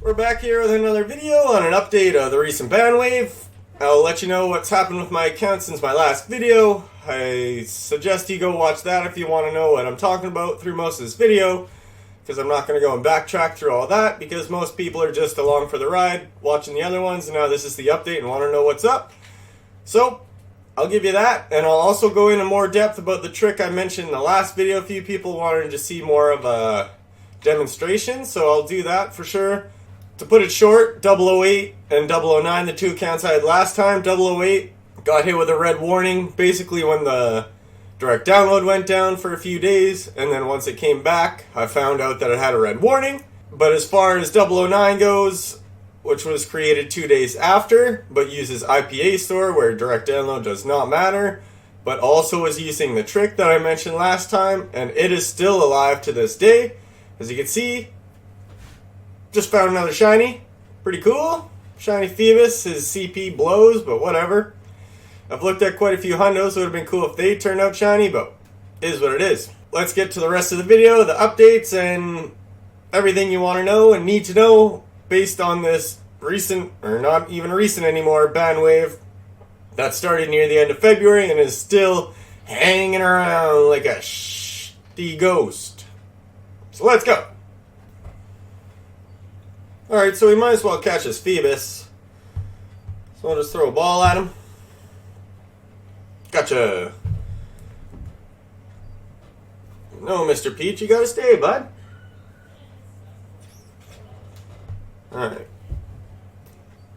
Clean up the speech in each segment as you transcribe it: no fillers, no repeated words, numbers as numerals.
We're back here with another video on an update of the recent ban wave. I'll let you know what's happened with my account since my last video. I suggest you go watch that if you want to know what I'm talking about through most of this video, because I'm not going to go and backtrack through all that, because most people are just along for the ride watching the other ones, and now this is the update and want to know what's up. So I'll give you that, and I'll also go into more depth about the trick I mentioned in the last video. A few people wanted to see more of a demonstration, so I'll do that for sure. To put it short, 008 and 009, the two accounts I had last time, 008 got hit with a red warning basically when the direct download went down for a few days, and then once it came back, I found out that it had a red warning. But as far as 009 goes, which was created 2 days after, but uses iPAStore where direct download does not matter, but also is using the trick that I mentioned last time, and it is still alive to this day. As you can see, just found another shiny. Pretty cool. Shiny Phoebus. His CP blows, but whatever. I've looked at quite a few hundos. It would have been cool if they turned out shiny, but it is what it is. Let's get to the rest of the video, the updates, and everything you want to know and need to know based on this recent, or not even recent anymore, ban wave that started near the end of February and is still hanging around like a shitty ghost. So let's go. Alright, so we might as well catch his Phoebus. So I'll just throw a ball at him. Gotcha. No, Mr. Peach, you gotta stay, bud. Alright.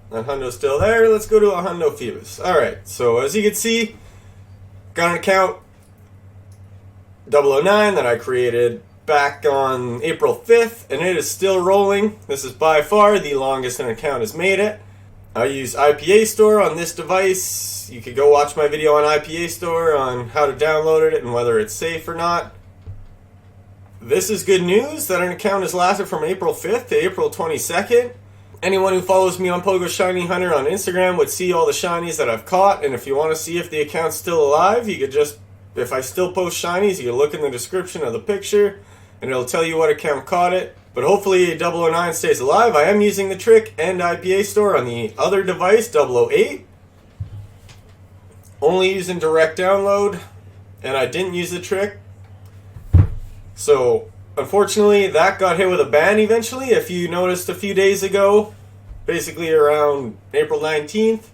That hundo's still there. Let's go to a hundo Phoebus. Alright, so as you can see, got an account 009 that I created back on April 5th, and it is still rolling. This is by far the longest an account has made it. I use iPAStore on this device. You could go watch my video on iPAStore on how to download it and whether it's safe or not. This is good news that an account has lasted from April 5th to April 22nd. Anyone who follows me on Pogo Shiny Hunter on Instagram would see all the shinies that I've caught, and if you want to see if the account's still alive, you could just, if I still post shinies, you can look in the description of the picture and it'll tell you what account caught it. But hopefully 009 stays alive. I am using the trick and iPAStore on the other device, 008. Only using direct download, and I didn't use the trick. So, unfortunately, that got hit with a ban eventually. If you noticed a few days ago, basically around April 19th,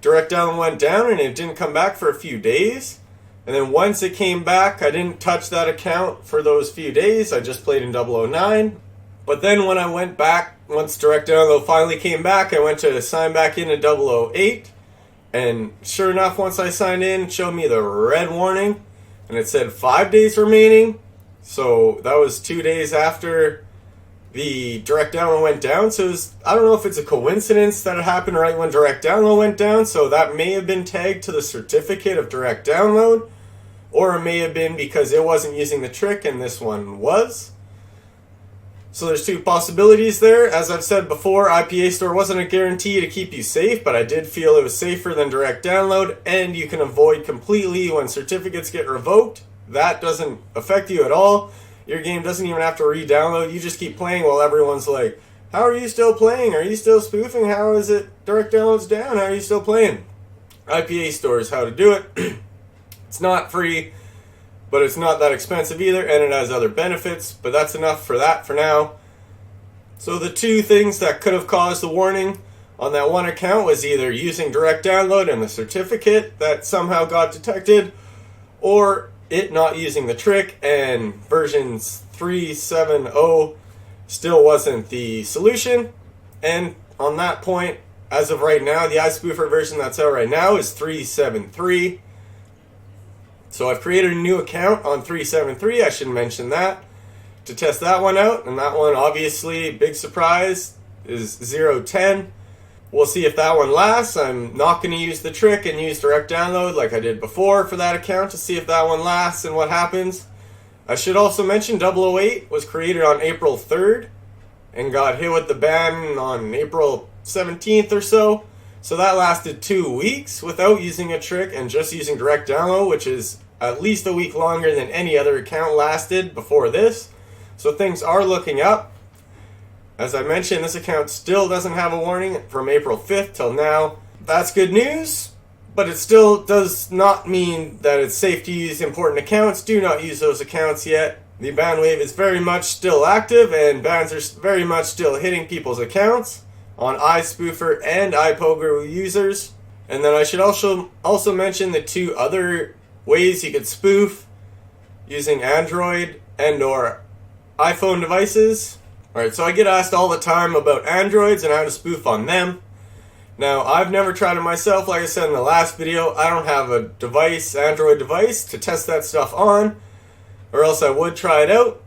direct download went down and it didn't come back for a few days. And then once it came back, I didn't touch that account for those few days. I just played in 009. But then when I went back, once direct download finally came back, I went to sign back into 008. And sure enough, once I signed in, it showed me the red warning. And it said 5 days remaining. So that was 2 days after the direct download went down. So it was, I don't know if it's a coincidence that it happened right when direct download went down. So that may have been tagged to the certificate of direct download. Or it may have been because it wasn't using the trick and this one was. So there's two possibilities there. As I've said before, iPAStore wasn't a guarantee to keep you safe, but I did feel it was safer than direct download, and you can avoid completely when certificates get revoked. That doesn't affect you at all. Your game doesn't even have to re-download. You just keep playing while everyone's like, how are you still playing? Are you still spoofing? How is it direct download's down? How are you still playing? iPAStore is how to do it. It's not free, but it's not that expensive either, and it has other benefits, but that's enough for that for now. So the two things that could have caused the warning on that one account was either using direct download and the certificate that somehow got detected, or it not using the trick, and versions 3.7.0 still wasn't the solution. And on that point, as of right now, the iSpoofer version that's out right now is 3.7.3. So I've created a new account on 3.7.3, I should mention that, to test that one out. And that one, obviously, big surprise, is 0.10. We'll see if that one lasts. I'm not going to use the trick and use direct download like I did before for that account to see if that one lasts and what happens. I should also mention 008 was created on April 3rd and got hit with the ban on April 17th or so. So that lasted 2 weeks without using a trick and just using direct download, which is at least a week longer than any other account lasted before this. So things are looking up. As I mentioned, this account still doesn't have a warning from April 5th till now. That's good news, but it still does not mean that it's safe to use important accounts. Do not use those accounts yet. The ban wave is very much still active, and bans are very much still hitting people's accounts on iSpoofer and iPogo users. And then I should also mention the two other ways you could spoof using Android and or iPhone devices. Alright, so I get asked all the time about Androids and how to spoof on them. Now, I've never tried it myself. Like I said in the last video, I don't have a Android device to test that stuff on, or else I would try it out.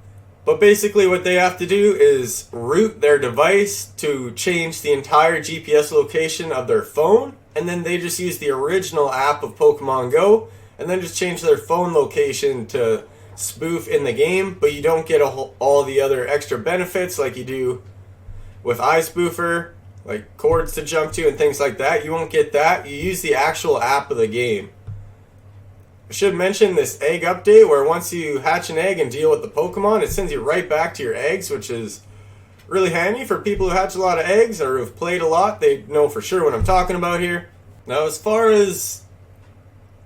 But basically what they have to do is root their device to change the entire GPS location of their phone, and then they just use the original app of Pokemon Go, and then just change their phone location to spoof in the game, but you don't get all the other extra benefits like you do with iSpoofer, like chords to jump to and things like that. You won't get that. You use the actual app of the game. I should mention this egg update where once you hatch an egg and deal with the Pokemon, it sends you right back to your eggs, which is really handy for people who hatch a lot of eggs or who've played a lot. They know for sure what I'm talking about here. Now, as far as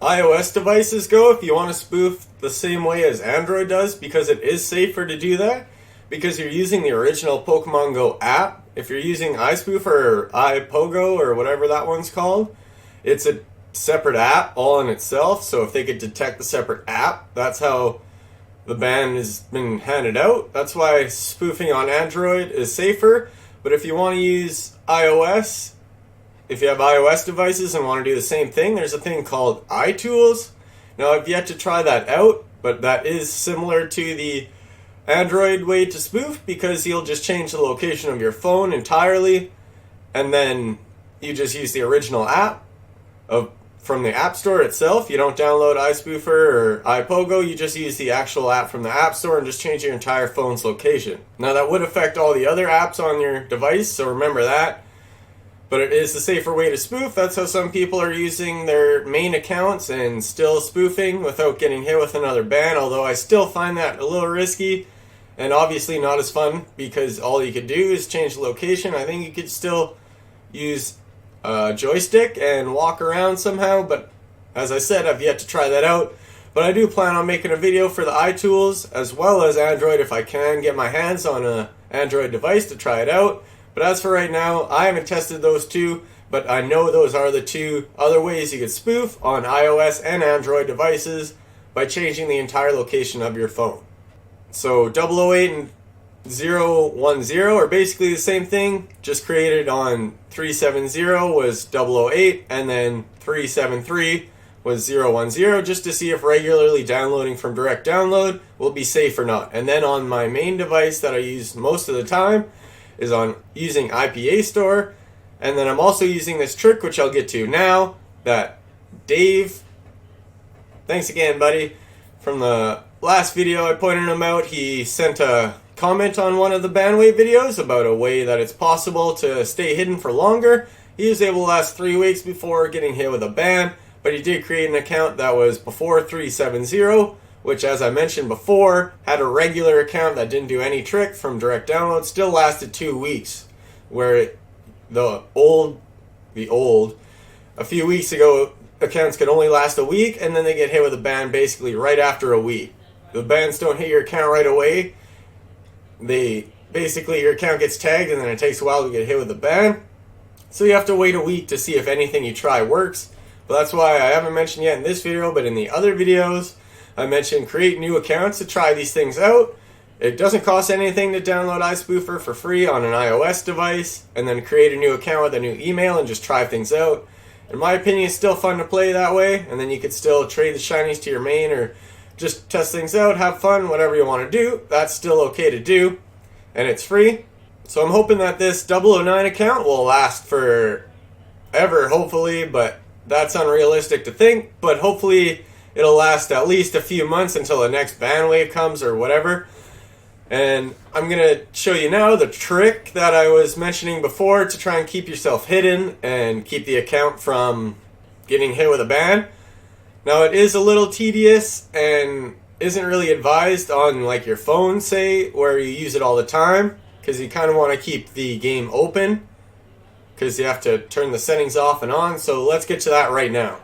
iOS devices go, if you want to spoof the same way as Android does, because it is safer to do that, because you're using the original Pokemon Go app. If you're using iSpoofer or iPogo or whatever that one's called, it's a separate app all in itself. So if they could detect the separate app, that's how the ban has been handed out. That's why spoofing on Android is safer. But if you want to use iOS, if you have iOS devices and want to do the same thing, there's a thing called iTools. Now, I've yet to try that out, but that is similar to the Android way to spoof, because you'll just change the location of your phone entirely, and then you just use the original app from the App Store itself. You don't download iSpoofer or iPogo, you just use the actual app from the App Store and just change your entire phone's location. Now, that would affect all the other apps on your device, so remember that. But it is the safer way to spoof. That's how some people are using their main accounts and still spoofing without getting hit with another ban, although I still find that a little risky and obviously not as fun, because all you could do is change the location. I think you could still use a joystick and walk around somehow, but as I said, I've yet to try that out. But I do plan on making a video for the iTools as well as Android if I can get my hands on an Android device to try it out. But as for right now, I haven't tested those two, but I know those are the two other ways you could spoof on iOS and Android devices by changing the entire location of your phone. So 008 and 010 are basically the same thing, just created on 370 was 008, and then 373 was 010, just to see if regularly downloading from direct download will be safe or not. And then on my main device that I use most of the time is on using iPAStore, and then I'm also using this trick, which I'll get to now, that Dave, thanks again buddy, from the last video I pointed him out. He sent a comment on one of the banwave videos about a way that it's possible to stay hidden for longer. He was able to last 3 weeks before getting hit with a ban, but he did create an account that was before 370, which, as I mentioned before, had a regular account that didn't do any trick from direct download, still lasted 2 weeks, where a few weeks ago, accounts could only last a week, and then they get hit with a ban basically right after a week. The bans don't hit your account right away. Your account gets tagged, and then it takes a while to get hit with a ban. So you have to wait a week to see if anything you try works. But that's why I haven't mentioned yet in this video, but in the other videos, I mentioned create new accounts to try these things out. It doesn't cost anything to download iSpoofer for free on an iOS device, and then create a new account with a new email and just try things out. In my opinion, it's still fun to play that way, and then you could still trade the shinies to your main or just test things out, have fun, whatever you want to do. That's still okay to do, and it's free. So I'm hoping that this 009 account will last forever, hopefully, but that's unrealistic to think. But hopefully it'll last at least a few months until the next ban wave comes or whatever. And I'm going to show you now the trick that I was mentioning before to try and keep yourself hidden and keep the account from getting hit with a ban. Now, it is a little tedious and isn't really advised on like your phone, say, where you use it all the time. because you kind of want to keep the game open because you have to turn the settings off and on. So let's get to that right now.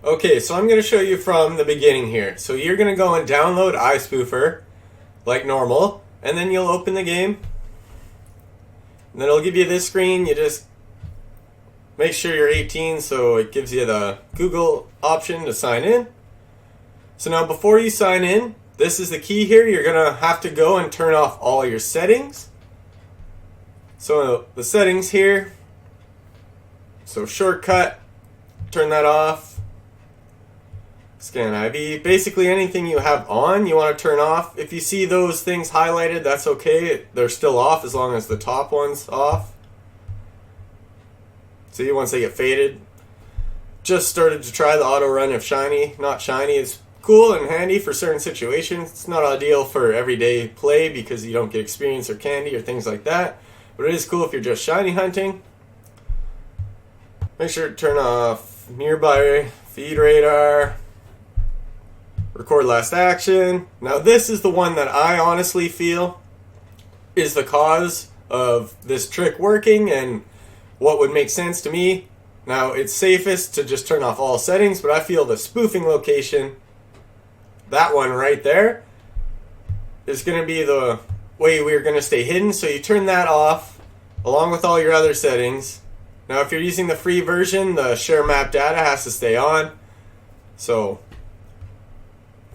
Okay, so I'm going to show you from the beginning here. So you're going to go and download iSpoofer like normal, and then you'll open the game. And then it'll give you this screen. You just make sure you're 18, so it gives you the Google option to sign in. So now before you sign in, this is the key here. You're going to have to go and turn off all your settings. So the settings here. So shortcut, turn that off. Scan ID. Basically anything you have on, you want to turn off. If you see those things highlighted, that's okay. They're still off as long as the top one's off. See, once they get faded. Just started to try the auto run if shiny. Not shiny. It's cool and handy for certain situations. It's not ideal for everyday play because you don't get experience or candy or things like that. But it is cool if you're just shiny hunting. Make sure to turn off nearby feed radar. Record last action. Now this is the one that I honestly feel is the cause of this trick working and what would make sense to me. Now it's safest to just turn off all settings, but I feel the spoofing location, that one right there, is going to be the way we're going to stay hidden. So you turn that off along with all your other settings. Now if you're using the free version, the share map data has to stay on. So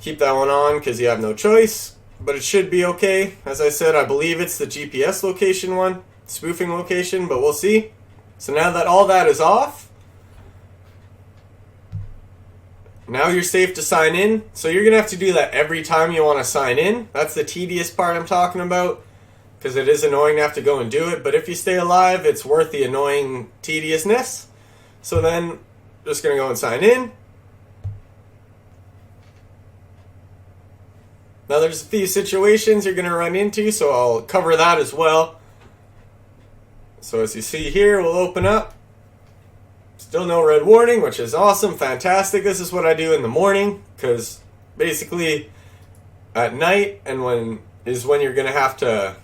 keep that one on because you have no choice, but it should be okay. As I said, I believe it's the GPS location one, spoofing location, but we'll see. So now that all that is off, now you're safe to sign in. So you're going to have to do that every time you want to sign in. That's the tedious part I'm talking about because it is annoying to have to go and do it. But if you stay alive, it's worth the annoying tediousness. So then just going to go and sign in. Now there's a few situations you're going to run into, so I'll cover that as well. So as you see here, we'll open up. Still no red warning, which is awesome, fantastic. This is what I do in the morning, because basically at night and when you're going to have to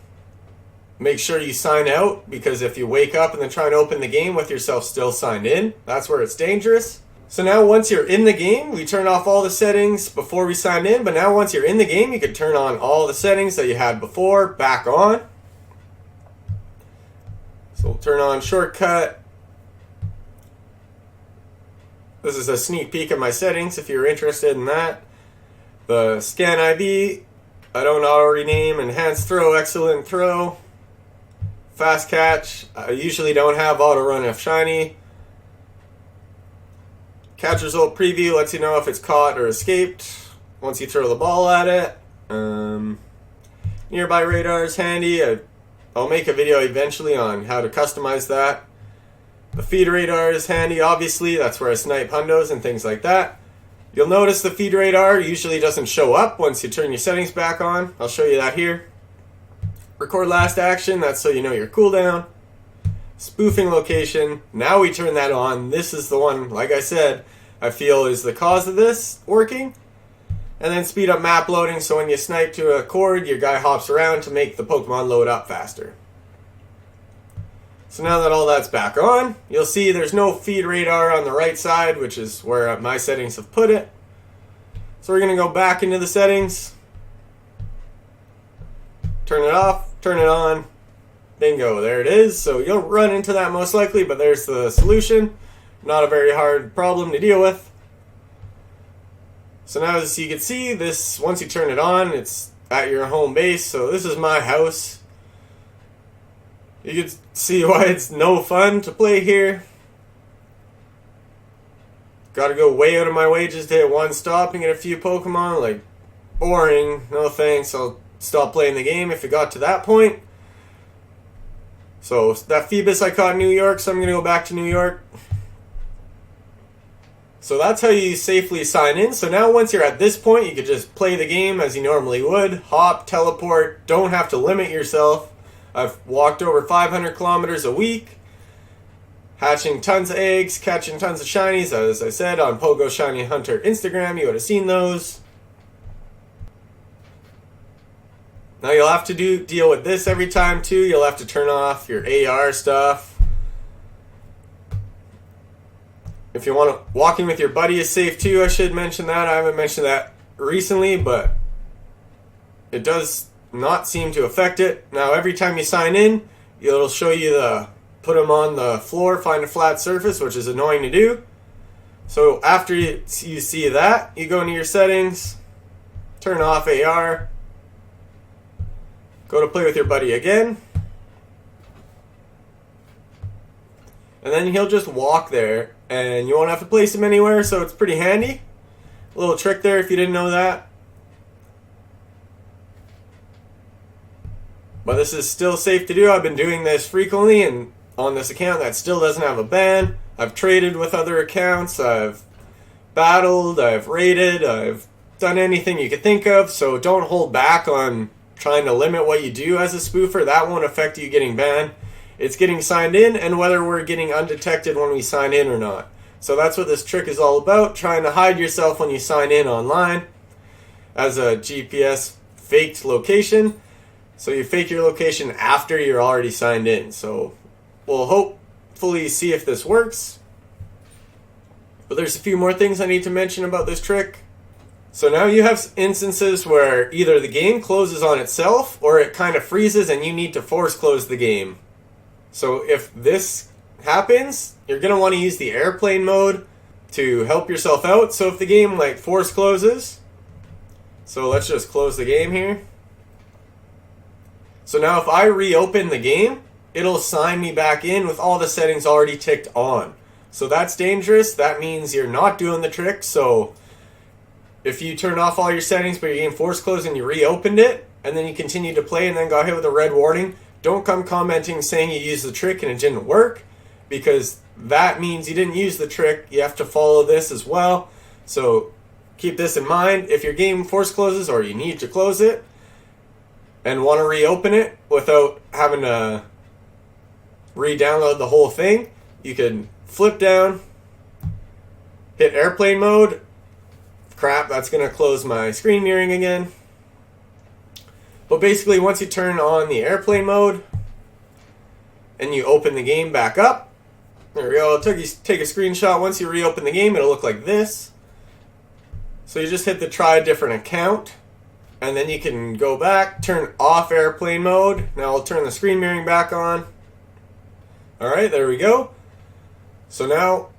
make sure you sign out, because if you wake up and then try and open the game with yourself still signed in, that's where it's dangerous. So now once you're in the game, we turn off all the settings before we signed in, but now once you're in the game, you can turn on all the settings that you had before back on. So we'll turn on shortcut. This is a sneak peek of my settings if you're interested in that. The scan ID, I don't auto rename, enhanced throw, excellent throw, fast catch. I usually don't have auto run if shiny. Catch result preview lets you know if it's caught or escaped once you throw the ball at it. Nearby radar is handy. I'll make a video eventually on how to customize that. The feed radar is handy, obviously. That's where I snipe hundos and things like that. You'll notice the feed radar usually doesn't show up once you turn your settings back on. I'll show you that here. Record last action, that's so you know your cooldown. Spoofing location, now we turn that on. This is the one, like I said, I feel is the cause of this working. And then speed up map loading, so when you snipe to a cord, your guy hops around to make the Pokemon load up faster. So now that all that's back on, you'll see there's no feed radar on the right side, which is where my settings have put it. So we're going to go back into the settings. Turn it off, turn it on. Bingo, there it is. So you'll run into that most likely, but there's the solution. Not a very hard problem to deal with. So now as you can see, this once you turn it on, it's at your home base. So this is my house. You can see why it's no fun to play here. Gotta go way out of my way just to hit one stop and get a few Pokemon. Like, boring. No thanks. I'll stop playing the game if it got to that point. So that Phoebus I caught in New York, so I'm going to go back to New York. So that's how you safely sign in. So now once you're at this point, you can just play the game as you normally would. Hop, teleport, don't have to limit yourself. I've walked over 500 kilometers a week, hatching tons of eggs, catching tons of shinies. As I said, on Pogo Shiny Hunter Instagram, you would have seen those. Now you'll have to deal with this every time too. You'll have to turn off your AR stuff. If you want to, walking with your buddy is safe too. I should mention that. I haven't mentioned that recently, but it does not seem to affect it. Now every time you sign in, it'll show you the put them on the floor, find a flat surface, which is annoying to do. So after you see that, you go into your settings, turn off AR, go to play with your buddy again, and then he'll just walk there and you won't have to place him anywhere, so it's pretty handy. A little trick there if you didn't know that. But this is still safe to do. I've been doing this frequently, and on this account that still doesn't have a ban. I've traded with other accounts, I've battled, I've raided, I've done anything you could think of, so don't hold back on trying to limit what you do as a spoofer. That won't affect you getting banned. It's getting signed in and whether we're getting undetected when we sign in or not. So that's what this trick is all about, trying to hide yourself when you sign in online as a GPS faked location. So you fake your location after you're already signed in. So we'll hopefully see if this works. But there's a few more things I need to mention about this trick. So now you have instances where either the game closes on itself or it kind of freezes and you need to force close the game. So if this happens, you're going to want to use the airplane mode to help yourself out. So if the game like force closes, so let's just close the game here. So now if I reopen the game, it'll sign me back in with all the settings already ticked on. So that's dangerous. That means you're not doing the trick. So if you turn off all your settings but your game force closed and you reopened it and then you continue to play and then got hit with a red warning, don't come commenting saying you used the trick and it didn't work, because that means you didn't use the trick. You have to follow this as well. So keep this in mind. If your game force closes or you need to close it and want to reopen it without having to re-download the whole thing, you can flip down, hit airplane mode. Crap, that's going to close my screen mirroring again. But basically, once you turn on the airplane mode and you open the game back up, there we go. Take a screenshot. Once you reopen the game, it'll look like this. So you just hit the try a different account, and then you can go back, turn off airplane mode. Now I'll turn the screen mirroring back on. Alright, there we go. So now,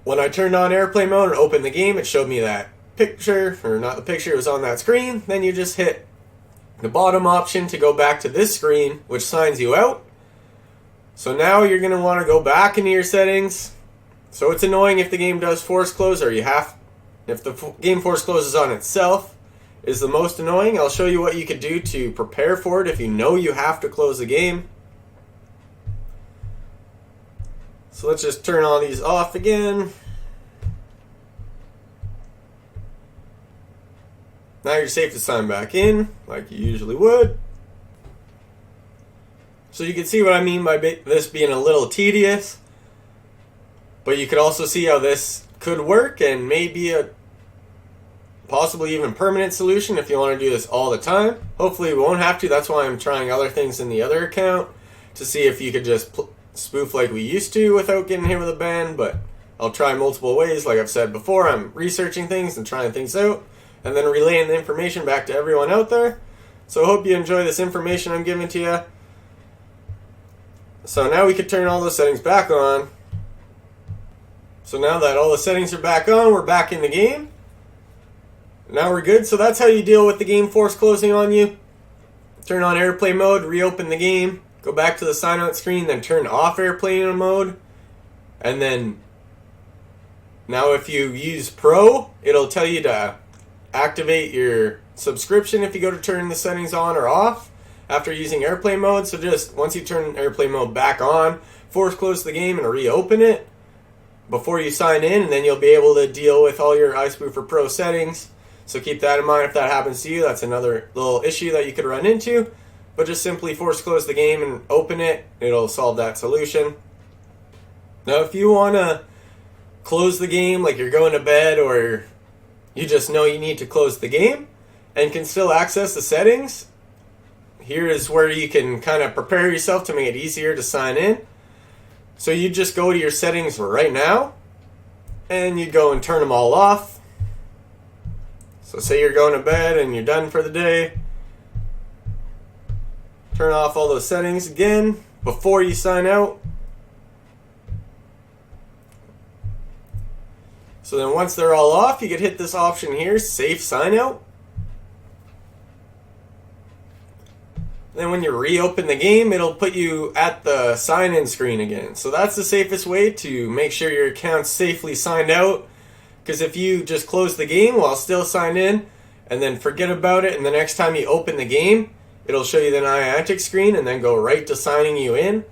when I turned on airplane mode and opened the game, it showed me that picture, or not the picture, it was on that screen. Then you just hit the bottom option to go back to this screen, which signs you out. So now you're going to want to go back into your settings. So it's annoying if the game does force close, or if the game force closes on itself is the most annoying. I'll show you what you could do to prepare for it if you know you have to close the game. So let's just turn all these off again. Now you're safe to sign back in, like you usually would. So you can see what I mean by this being a little tedious. But you could also see how this could work and maybe a possibly even permanent solution if you want to do this all the time. Hopefully we won't have to. That's why I'm trying other things in the other account to see if you could just spoof like we used to without getting hit with a ban. But I'll try multiple ways. Like I've said before, I'm researching things and trying things out, and then relaying the information back to everyone out there. So I hope you enjoy this information I'm giving to you. So now we can turn all those settings back on. So now that all the settings are back on, we're back in the game. Now we're good. So that's how you deal with the game force closing on you. Turn on airplane mode, reopen the game, go back to the sign out screen, then turn off airplane mode. And then now if you use Pro, it'll tell you to activate your subscription if you go to turn the settings on or off after using airplane mode. So just once you turn airplane mode back on, force close the game and reopen it before you sign in, and then you'll be able to deal with all your iSpoofer Pro settings. So keep that in mind if that happens to you. That's another little issue that you could run into. But just simply force close the game and open it. It'll solve that solution. Now if you want to close the game like you're going to bed, or you just know you need to close the game and can still access the settings, here is where you can kind of prepare yourself to make it easier to sign in. So you just go to your settings right now, and you go and turn them all off. So say you're going to bed and you're done for the day. Turn off all those settings again before you sign out. So then once they're all off, you can hit this option here, Safe Sign Out. Then when you reopen the game, it'll put you at the sign-in screen again. So that's the safest way to make sure your account's safely signed out. Because if you just close the game while still signed in, and then forget about it, and the next time you open the game, it'll show you the Niantic screen and then go right to signing you in.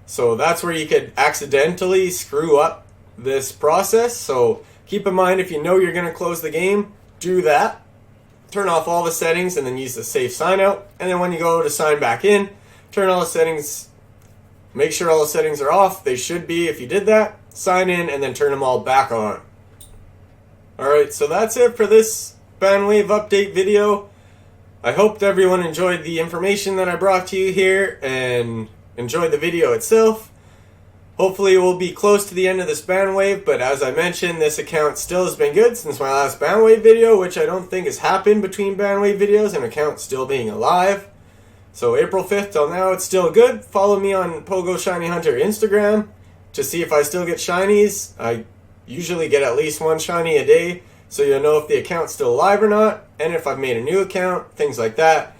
So that's where you could accidentally screw up this process. So keep in mind, if you know you're going to close the game, do that. Turn off all the settings and then use the safe sign out. And then when you go to sign back in, turn all the settings, make sure all the settings are off. They should be if you did that. Sign in and then turn them all back on. Alright, so that's it for this Bandwave update video. I hope everyone enjoyed the information that I brought to you here and enjoyed the video itself. Hopefully we'll be close to the end of this Bandwave, but as I mentioned, this account still has been good since my last Bandwave video, which I don't think has happened between Bandwave videos and account still being alive. So April 5th till now, it's still good. Follow me on Pogo Shiny Hunter Instagram to see if I still get shinies. I usually get at least one shiny a day, so you'll know if the account's still alive or not, and if I've made a new account, things like that.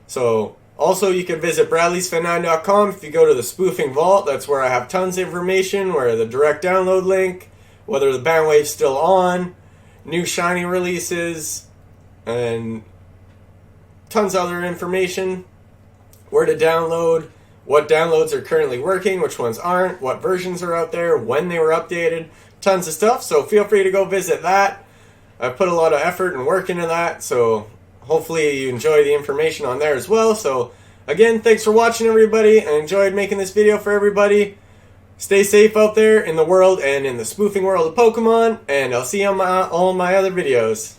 So also, you can visit bradleysfan9.com if you go to the Spoofing Vault. That's where I have tons of information, where the direct download link, whether the Bandwave's still on, new shiny releases, and tons of other information. Where to download, what downloads are currently working, which ones aren't, what versions are out there, when they were updated, tons of stuff. So feel free to go visit that. I put a lot of effort and work into that, so hopefully you enjoy the information on there as well. So again, thanks for watching everybody. I enjoyed making this video for everybody. Stay safe out there in the world and in the spoofing world of Pokemon, and I'll see you on all my other videos.